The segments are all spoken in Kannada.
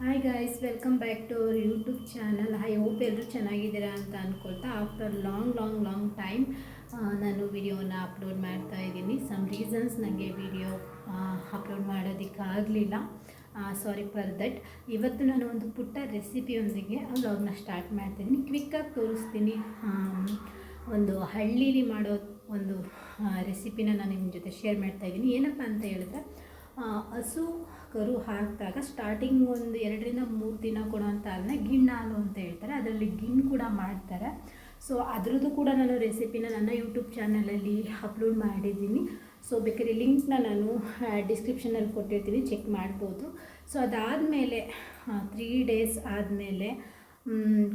Hi guys, welcome back to our YouTube channel. I hope ಎಲ್ಲರೂ ಚೆನ್ನಾಗಿದ್ದೀರಾ ಅಂತ ಅಂದ್ಕೊಳ್ತಾ ಆಫ್ಟರ್ ಲಾಂಗ್ ಟೈಮ್ ನಾನು ವಿಡಿಯೋನ ಅಪ್ಲೋಡ್ ಮಾಡ್ತಾ ಇದ್ದೀನಿ. ಸಮ್ ರೀಸನ್ಸ್ ನನಗೆ ವಿಡಿಯೋ ಅಪ್ಲೋಡ್ ಮಾಡೋದಕ್ಕಾಗಲಿಲ್ಲ. Sorry for that. ಇವತ್ತು ನಾನು ಒಂದು ಪುಟ್ಟ ರೆಸಿಪಿಯೊಂದಿಗೆ ವ್ಲಾಗ್ನ ಸ್ಟಾರ್ಟ್ ಮಾಡ್ತಾಯಿದ್ದೀನಿ. ಕ್ವಿಕ್ಕಾಗಿ ತೋರಿಸ್ತೀನಿ. ಒಂದು ಹಳ್ಳೀಲಿ ಮಾಡೋ ಒಂದು ರೆಸಿಪಿನ ನಾನು ನಿಮ್ಮ ಜೊತೆ ಶೇರ್ ಮಾಡ್ತಾಯಿದ್ದೀನಿ. ಏನಪ್ಪ ಅಂತ ಹೇಳಿದ್ರೆ, ಹಸು ಕರು ಹಾಕಿದಾಗ ಸ್ಟಾರ್ಟಿಂಗ್ ಒಂದು 2-3 ದಿನ ಕೊಡುವಂಥ ಹಾಲನ್ನ ಗಿಣ್ಣು ಹಾಲು ಅಂತ ಹೇಳ್ತಾರೆ. ಅದರಲ್ಲಿ ಗಿಣ್ಣು ಕೂಡ ಮಾಡ್ತಾರೆ. ಸೊ ಅದರದ್ದು ಕೂಡ ನಾನು ರೆಸಿಪಿನ ನನ್ನ ಯೂಟ್ಯೂಬ್ ಚಾನಲಲ್ಲಿ ಅಪ್ಲೋಡ್ ಮಾಡಿದ್ದೀನಿ. ಸೊ ಬೇಕಾದ್ರೆ ಲಿಂಕ್ನ ನಾನು ಡಿಸ್ಕ್ರಿಪ್ಷನಲ್ಲಿ ಕೊಟ್ಟಿರ್ತೀನಿ, ಚೆಕ್ ಮಾಡ್ಬೋದು. ಸೊ ಅದಾದಮೇಲೆ 3 days ಆದಮೇಲೆ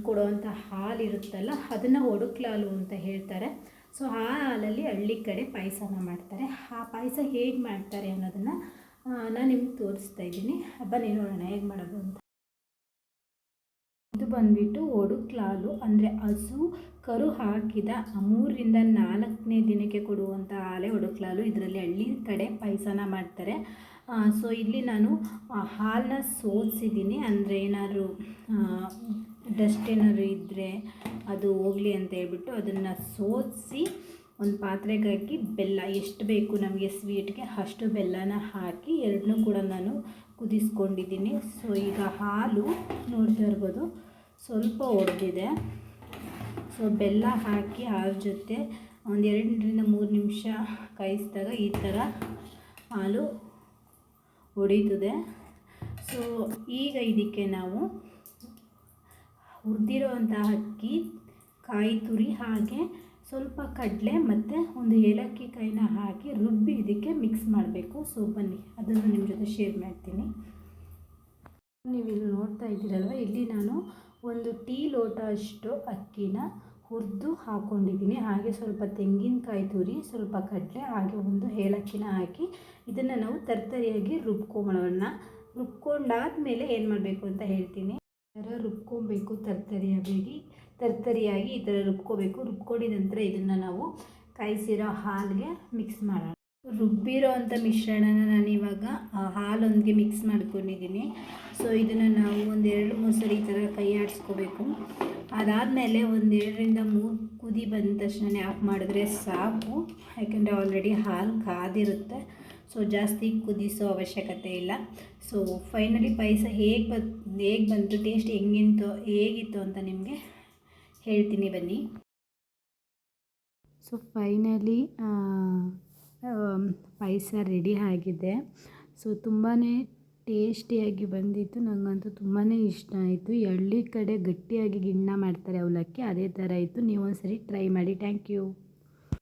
ಕೊಡುವಂಥ ಹಾಲು ಇರುತ್ತಲ್ಲ, ಅದನ್ನು ಒಡಕ್ಲಾಲು ಅಂತ ಹೇಳ್ತಾರೆ. ಸೊ ಆ ಹಾಲಲ್ಲಿ ಹಳ್ಳಿ ಕಡೆ ಪಾಯಸನ ಮಾಡ್ತಾರೆ. ಆ ಪಾಯಸ ಹೇಗೆ ಮಾಡ್ತಾರೆ ಅನ್ನೋದನ್ನು ನಾನು ನಿಮ್ಗೆ ತೋರಿಸ್ತಾ ಇದ್ದೀನಿ. ಬನ್ನಿ ನೋಡೋಣ ಹೇಗೆ ಮಾಡೋದು ಅಂತ. ಇದು ಬಂದುಬಿಟ್ಟು ಒಡಕ್ಲಾಲು, ಅಂದರೆ ಹಸು ಕರು ಹಾಕಿದ 3-4ನೇ ದಿನಕ್ಕೆ ಕೊಡುವಂಥ ಹಾಲೇ ಒಡಕ್ಲಾಲು. ಇದರಲ್ಲಿ ಹಳ್ಳಿ ಕಡೆ ಪಾಯಸನ ಮಾಡ್ತಾರೆ. ಸೊ ಇಲ್ಲಿ ನಾನು ಹಾಲನ್ನ ಸೋಸಿದ್ದೀನಿ, ಅಂದರೆ ಏನಾದರೂ ಡಸ್ಟ್ ಏನಾದ್ರು ಇದ್ದರೆ ಅದು ಹೋಗಲಿ ಅಂತ ಹೇಳ್ಬಿಟ್ಟು ಅದನ್ನು ಸೋಸಿ ಒಂದು ಪಾತ್ರೆಗೆ ಹಾಕಿ ಬೆಲ್ಲ ಎಷ್ಟು ಬೇಕು ನಮಗೆ ಸ್ವೀಟ್ಗೆ ಅಷ್ಟು ಬೆಲ್ಲನ ಹಾಕಿ ಎರಡನ್ನೂ ಕೂಡ ನಾನು ಕುದಿಸ್ಕೊಂಡಿದ್ದೀನಿ. ಸೊ ಈಗ ಹಾಲು ನೋಡ್ತಾ ಇರ್ಬೋದು ಸ್ವಲ್ಪ ಒಡೆದಿದೆ. ಸೊ ಬೆಲ್ಲ ಹಾಕಿ ಹಾಲು ಜೊತೆ ಒಂದು 2-3 ನಿಮಿಷ ಕಾಯಿಸಿದಾಗ ಈ ಥರ ಹಾಲು ಒಡೀತದೆ. ಸೊ ಈಗ ಇದಕ್ಕೆ ನಾವು ಹುರಿದಿರೋವಂಥ ಅಕ್ಕಿ, ಕಾಯಿ ತುರಿ, ಹಾಗೆ ಸ್ವಲ್ಪ ಕಡಲೆ ಮತ್ತು ಒಂದು ಏಲಕ್ಕಿ ಕಾಯಿನ ಹಾಕಿ ರುಬ್ಬಿ ಇದಕ್ಕೆ ಮಿಕ್ಸ್ ಮಾಡಬೇಕು. ಸೊ ಬನ್ನಿ ಅದನ್ನು ನಿಮ್ಮ ಜೊತೆ ಶೇರ್ ಮಾಡ್ತೀನಿ. ನೀವು ಇಲ್ಲಿ ನೋಡ್ತಾ ಇದ್ದೀರಲ್ವ, ಇಲ್ಲಿ ನಾನು ಒಂದು ಟೀ ಲೋಟ ಅಷ್ಟು ಅಕ್ಕಿನ ಹುರಿದು ಹಾಕ್ಕೊಂಡಿದ್ದೀನಿ. ಹಾಗೆ ಸ್ವಲ್ಪ ತೆಂಗಿನಕಾಯಿ ತುರಿ, ಸ್ವಲ್ಪ ಕಡಲೆ, ಹಾಗೆ ಒಂದು ಏಲಕ್ಕಿನ ಹಾಕಿ ಇದನ್ನು ನಾವು ತರ್ತರಿಯಾಗಿ ರುಬ್ಕೊಂಬೋಣ. ರುಬ್ಕೊಂಡಾದ್ಮೇಲೆ ಏನು ಮಾಡಬೇಕು ಅಂತ ಹೇಳ್ತೀನಿ. ಈ ಥರ ರುಬ್ಕೊಬೇಕು, ತರ್ತರಿಯಾಗಿ ಈ ಥರ ರುಬ್ಕೋಬೇಕು. ರುಬ್ಕೊಂಡಿದ ನಂತರ ಇದನ್ನು ನಾವು ಕಾಯಿಸಿರೋ ಹಾಲಿಗೆ ಮಿಕ್ಸ್ ಮಾಡೋಣ. ರುಬ್ಬಿರೋ ಅಂಥ ಮಿಶ್ರಣನ ನಾನು ಇವಾಗ ಹಾಲೊಂದಿಗೆ ಮಿಕ್ಸ್ ಮಾಡ್ಕೊಂಡಿದ್ದೀನಿ. ಸೊ ಇದನ್ನು ನಾವು 1-2-3 ಸರಿ ಈ ಥರ ಕೈ ಆಡಿಸ್ಕೋಬೇಕು. ಅದಾದಮೇಲೆ 1-2-3 ಕುದಿ ಬಂದ ತಕ್ಷಣ ಆಫ್ ಮಾಡಿದ್ರೆ ಸಾಕು, ಯಾಕೆಂದರೆ ಆಲ್ರೆಡಿ ಹಾಲು ಕಾದಿರುತ್ತೆ. ಸೊ ಜಾಸ್ತಿ ಕುದಿಸೋ ಅವಶ್ಯಕತೆ ಇಲ್ಲ. ಸೊ ಫೈನಲಿ ಪಾಯಸ ಹೇಗೆ ಬಂತು, ಟೇಸ್ಟ್ ಹೇಗಿತ್ತು ಅಂತ ನಿಮಗೆ ಹೇಳ್ತೀನಿ, ಬನ್ನಿ. ಸೊ ಫೈನಲಿ ಪಾಯಸ ರೆಡಿ ಆಗಿದೆ. ಸೊ ತುಂಬಾ ಟೇಸ್ಟಿಯಾಗಿ ಬಂದಿತ್ತು. ನನಗಂತೂ ತುಂಬಾ ಇಷ್ಟ ಆಯಿತು. ಈ ಹಳ್ಳಿ ಕಡೆ ಗಟ್ಟಿಯಾಗಿ ಗಿಣ್ಣ ಮಾಡ್ತಾರೆ ಅವಲಕ್ಕಿ, ಅದೇ ಥರ ಇತ್ತು. ನೀವು ಒಂದು ಸರಿ ಟ್ರೈ ಮಾಡಿ. Thank you.